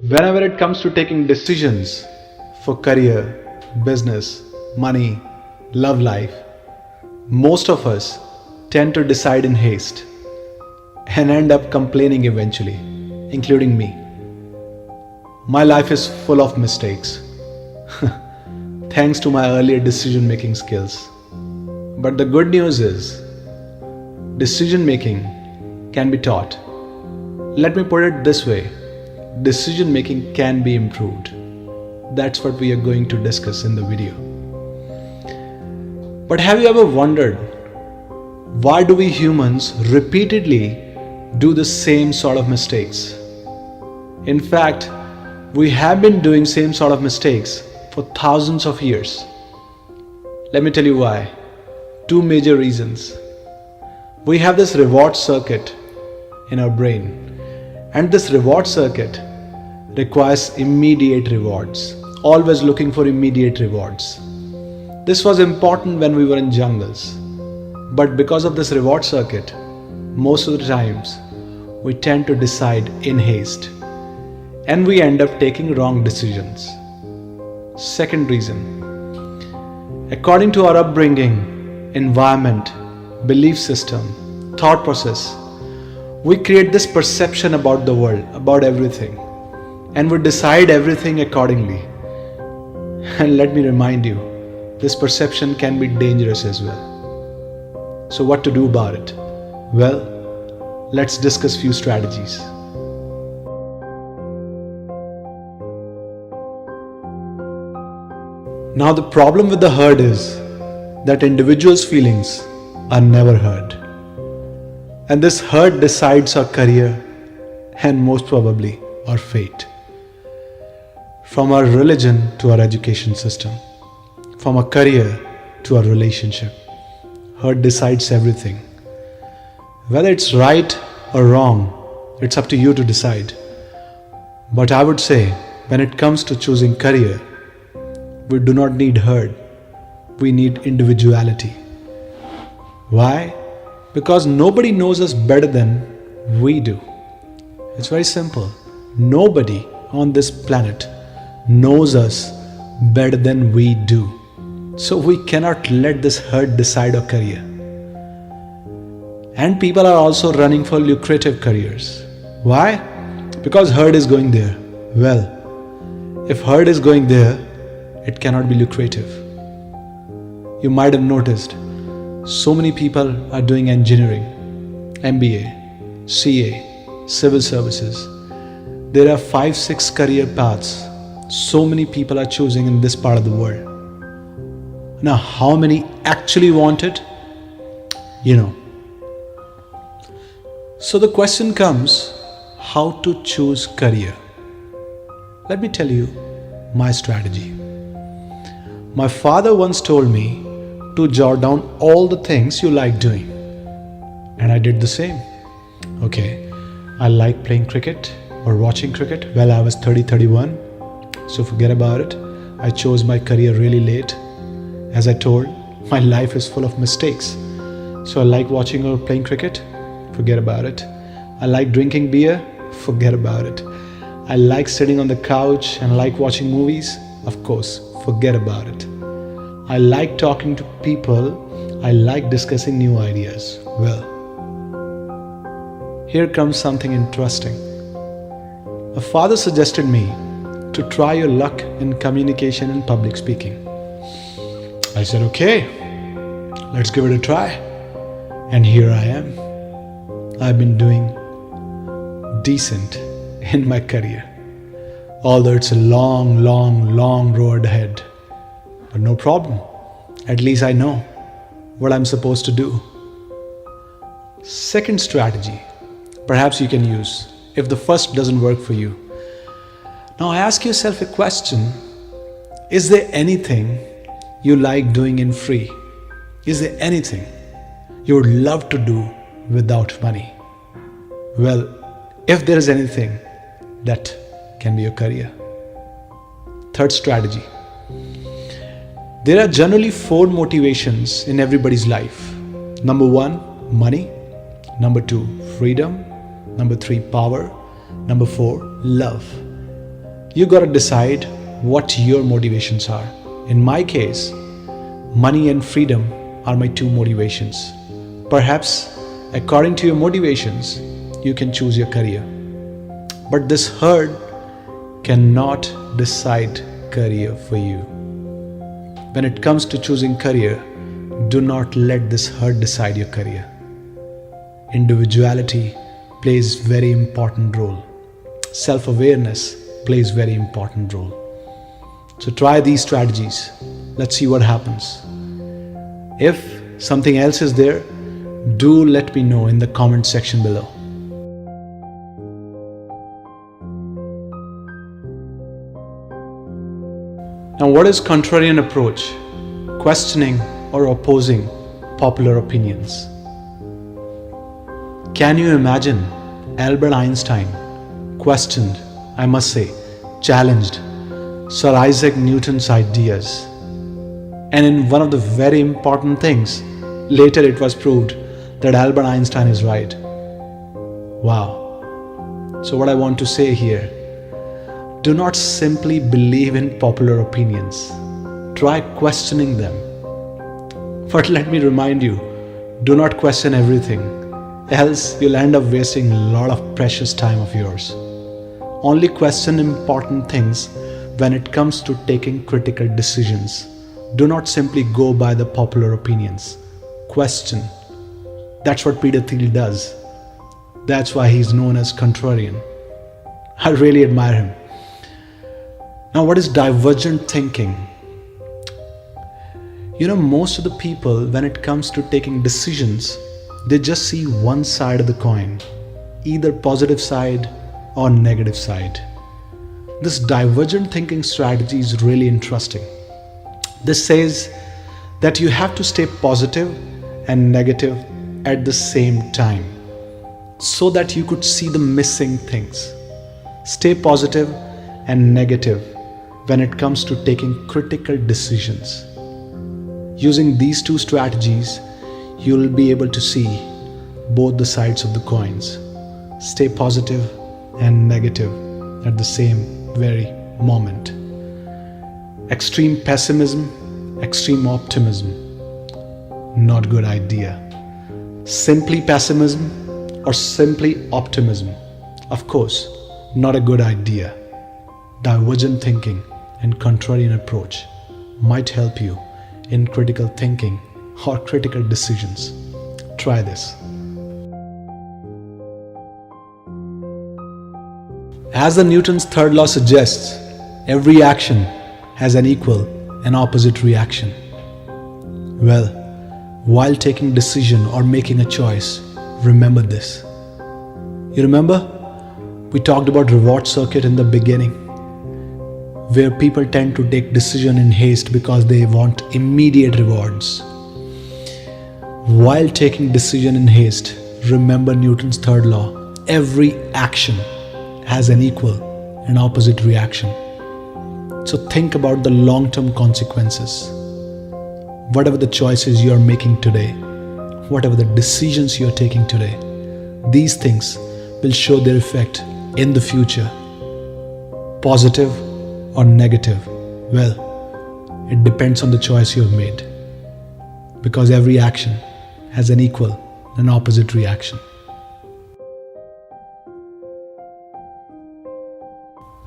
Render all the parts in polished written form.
Whenever it comes to taking decisions for career, business, money, love life, most of us tend to decide in haste and end up complaining eventually, including me. My life is full of mistakes, thanks to my earlier decision making skills. But the good news is, decision making can be taught. Let me put it this way, decision making can be improved. That's what we are going to discuss in the video. But have you ever wondered, why do we humans repeatedly do the same sort of mistakes? In fact, we have been doing same sort of mistakes for thousands of years. Let me tell you why. Two major reasons. We have this reward circuit in our brain, and this reward circuit requires immediate rewards, always looking for immediate rewards. This was important when we were in jungles, but because of this reward circuit, most of the times we tend to decide in haste and we end up taking wrong decisions. Second reason, according to our upbringing, environment, belief system, thought process, we create this perception about the world, about everything, and we decide everything accordingly. And let me remind you, this perception can be dangerous as well. So what to do about it? Well, let's discuss few strategies. Now the problem with the herd is that individuals' feelings are never heard. And this herd decides our career and most probably our fate. From our religion to our education system, from our career to our relationship, herd decides everything. Whether it's right or wrong, it's up to you to decide. But I would say, when it comes to choosing career, we do not need herd, we need individuality. Why? Because nobody knows us better than we do. It's very simple. Nobody on this planet knows us better than we do. So we cannot let this herd decide our career. And people are also running for lucrative careers. Why? Because herd is going there. Well, if herd is going there, it cannot be lucrative. You might have noticed, so many people are doing engineering, MBA, CA, civil services. There are 5-6 career paths so many people are choosing in this part of the world. Now, how many actually want it? You know. So the question comes, how to choose career? Let me tell you my strategy. My father once told me to jot down all the things you like doing. And I did the same. Okay, I like playing cricket or watching cricket. Well, I was 31, so forget about it. I chose my career really late. As I told, my life is full of mistakes. So I like watching or playing cricket. Forget about it. I like drinking beer. Forget about it. I like sitting on the couch and like watching movies. Of course, forget about it. I like talking to people. I like discussing new ideas. Well, here comes something interesting. My father suggested me to try your luck in communication and public speaking. I said, okay, let's give it a try. And here I am. I've been doing decent in my career, although it's a long road ahead. But no problem. At least I know what I'm supposed to do. Second strategy, perhaps you can use if the first doesn't work for you. Now ask yourself a question. Is there anything you like doing in free? Is there anything you would love to do without money? Well, if there is anything, that can be your career. Third strategy. There are generally 4 motivations in everybody's life. Number 1, money. Number 2, freedom. Number 3, power. Number 4, love. You gotta decide what your motivations are. In my case, money and freedom are my two motivations. Perhaps, according to your motivations, you can choose your career. But this herd cannot decide career for you. When it comes to choosing career, do not let this herd decide your career. Individuality plays very important role. Self-awareness plays very important role. So try these strategies. Let's see what happens. If something else is there, do let me know in the comment section below. Now, what is contrarian approach? Questioning or opposing popular opinions. Can you imagine Albert Einstein questioned, I must say, challenged Sir Isaac Newton's ideas? And in one of the very important things, later it was proved that Albert Einstein is right. Wow. So what I want to say here, do not simply believe in popular opinions. Try questioning them. But let me remind you, do not question everything, else you'll end up wasting a lot of precious time of yours. Only question important things when it comes to taking critical decisions. Do not simply go by the popular opinions. Question. That's what Peter Thiel does. That's why he's known as contrarian. I really admire him. Now, what is divergent thinking? Most of the people, when it comes to taking decisions, they just see one side of the coin, either positive side or negative side. This divergent thinking strategy is really interesting. This says that you have to stay positive and negative at the same time so that you could see the missing things. Stay positive and negative when it comes to taking critical decisions. Using these two strategies, you will be able to see both the sides of the coins. Stay positive and negative at the same very moment. Extreme pessimism, extreme optimism, not good idea. Simply pessimism or simply optimism, of course, not a good idea. Divergent thinking and contrarian approach might help you in critical thinking or critical decisions. Try this. As the Newton's third law suggests, every action has an equal and opposite reaction. Well, while taking decision or making a choice, remember this. You remember? We talked about reward circuit in the beginning, where people tend to take decision in haste because they want immediate rewards. While taking decision in haste, remember Newton's third law. Every action has an equal and opposite reaction. So think about the long-term consequences. Whatever the choices you are making today, whatever the decisions you are taking today, these things will show their effect in the future. Positive or negative? Well, it depends on the choice you have made, because every action has an equal and opposite reaction.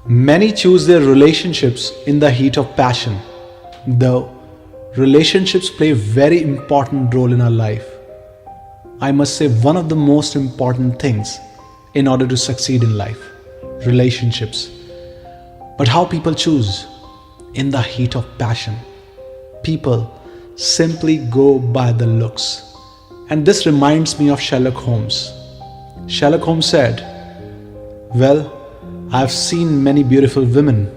Many choose their relationships in the heat of passion. Though relationships play a very important role in our life, I must say one of the most important things in order to succeed in life, relationships. But how people choose? In the heat of passion. People simply go by the looks. And this reminds me of Sherlock Holmes. Sherlock Holmes said, "Well, I've seen many beautiful women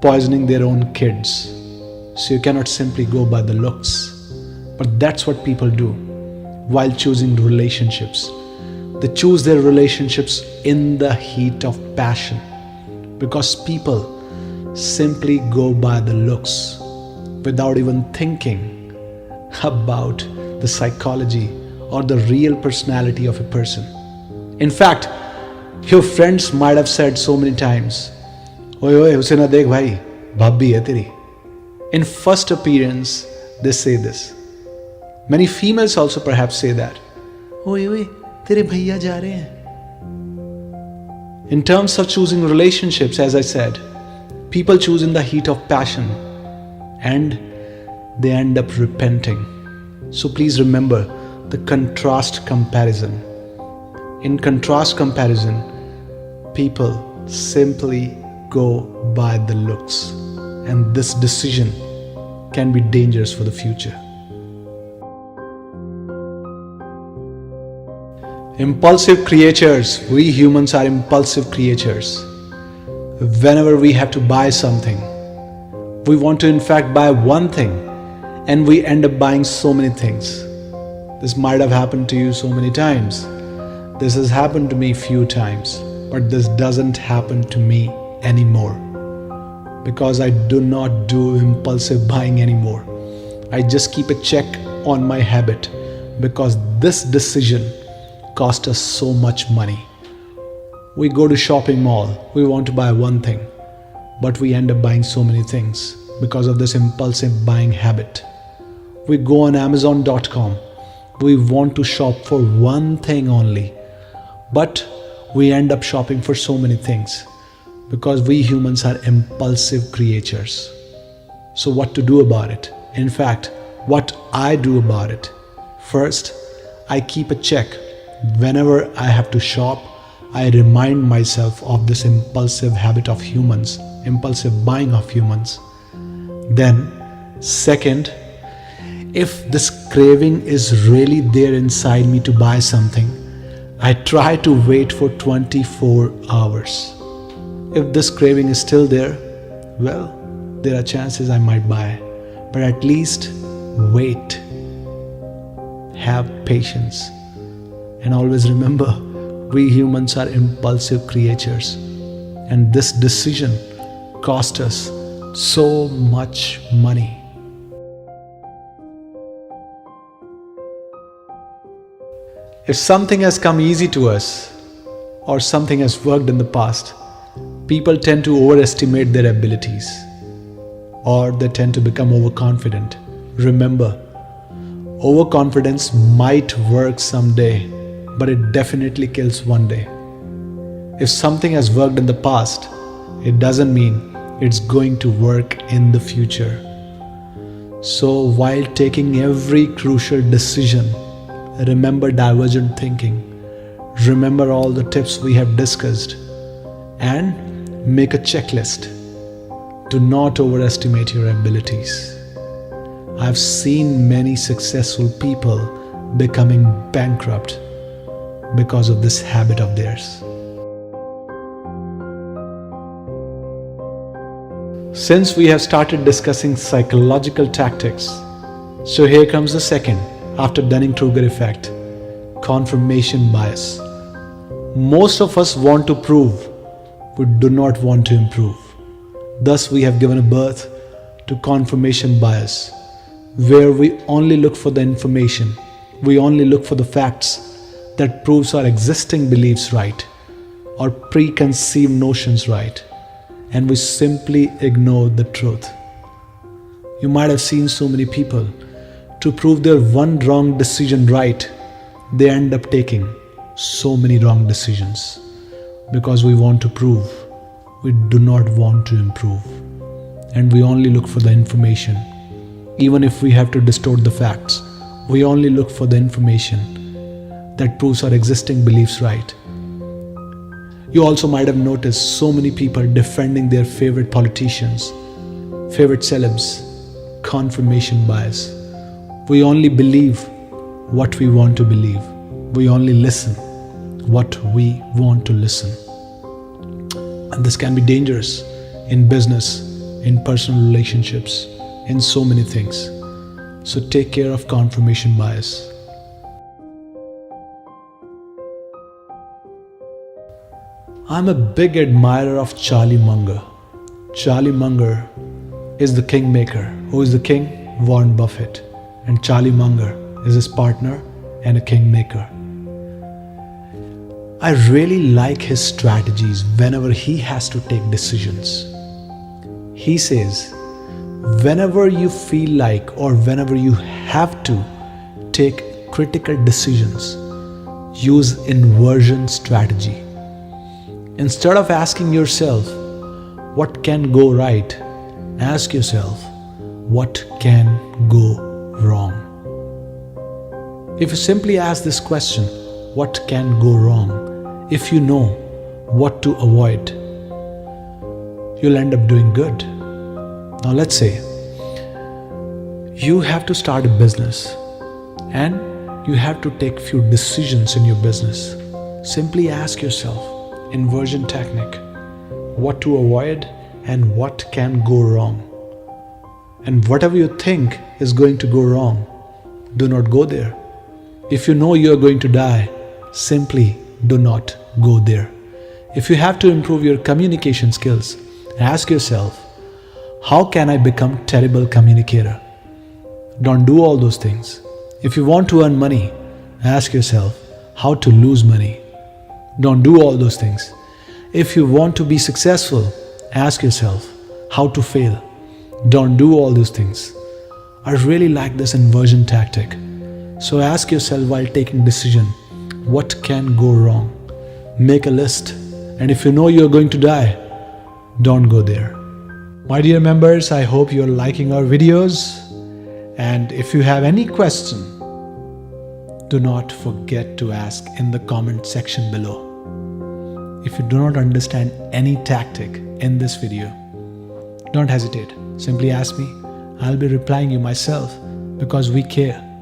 poisoning their own kids. So you cannot simply go by the looks." But that's what people do while choosing relationships. They choose their relationships in the heat of passion, because people simply go by the looks without even thinking about the psychology or the real personality of a person. In fact, your friends might have said so many times, ओए ओए उसे ना देख भाई, भाभी है तेरी. In first appearance, they say this. Many females also perhaps say that. ओए ओए तेरे भैया जा रहे हैं. In terms of choosing relationships, as I said, people choose in the heat of passion and they end up repenting. So please remember the contrast comparison. In contrast comparison, people simply go by the looks, and this decision can be dangerous for the future. Impulsive creatures. We humans are impulsive creatures. Whenever we have to buy something, we want to in fact buy one thing and we end up buying so many things. This might have happened to you so many times. This has happened to me few times, but this doesn't happen to me anymore because I do not do impulsive buying anymore. I just keep a check on my habit because this decision cost us so much money. We go to shopping mall, we want to buy one thing, but we end up buying so many things because of this impulsive buying habit. We go on Amazon.com, we want to shop for one thing only, but we end up shopping for so many things because we humans are impulsive creatures. So what to do about it? In fact, what I do about it? First, I keep a check. Whenever I have to shop, I remind myself of this impulsive habit of humans, impulsive buying of humans. Then, second, if this craving is really there inside me to buy something, I try to wait for 24 hours. If this craving is still there, well, there are chances I might buy, but at least wait. Have patience. And always remember, we humans are impulsive creatures, and this decision cost us so much money. If something has come easy to us or something has worked in the past, people tend to overestimate their abilities or they tend to become overconfident. Remember, overconfidence might work someday, but it definitely kills one day. If something has worked in the past, it doesn't mean it's going to work in the future. So while taking every crucial decision, remember divergent thinking, remember all the tips we have discussed, and make a checklist. Do not overestimate your abilities. I've seen many successful people becoming bankrupt because of this habit of theirs. Since we have started discussing psychological tactics, so here comes the second after Dunning-Kruger effect, confirmation bias. Most of us want to prove, we do not want to improve. Thus we have given a birth to confirmation bias, where we only look for the information, we only look for the facts that proves our existing beliefs right or preconceived notions right, and we simply ignore the truth. You might have seen so many people, to prove their one wrong decision right, they end up taking so many wrong decisions because we want to prove, we do not want to improve, and we only look for the information. Even if we have to distort the facts, we only look for the information that proves our existing beliefs right. You also might have noticed so many people defending their favorite politicians, favorite celebs. Confirmation bias. We only believe what we want to believe. We only listen what we want to listen. And this can be dangerous in business, in personal relationships, in so many things. So take care of confirmation bias. I'm a big admirer of Charlie Munger. Charlie Munger is the kingmaker. Who is the king? Warren Buffett. And Charlie Munger is his partner and a kingmaker. I really like his strategies whenever he has to take decisions. He says, whenever you feel like or whenever you have to take critical decisions, use inversion strategy. Instead of asking yourself, what can go right? Ask yourself, what can go wrong? If you simply ask this question, what can go wrong? If you know what to avoid, you'll end up doing good. Now let's say you have to start a business and you have to take few decisions in your business. Simply ask yourself, inversion technique, what to avoid and what can go wrong. And whatever you think is going to go wrong, do not go there. If you know you are going to die, simply do not go there. If you have to improve your communication skills, ask yourself, how can I become terrible communicator? Don't do all those things. If you want to earn money, ask yourself how to lose money. Don't do all those things. If you want to be successful, ask yourself how to fail. Don't do all those things. I really like this inversion tactic. So ask yourself while taking decision, what can go wrong? Make a list. And if you know you're going to die, don't go there. My dear members, I hope you're liking our videos. And if you have any question, do not forget to ask in the comment section below. If you do not understand any tactic in this video, don't hesitate. Simply ask me. I'll be replying you myself because we care.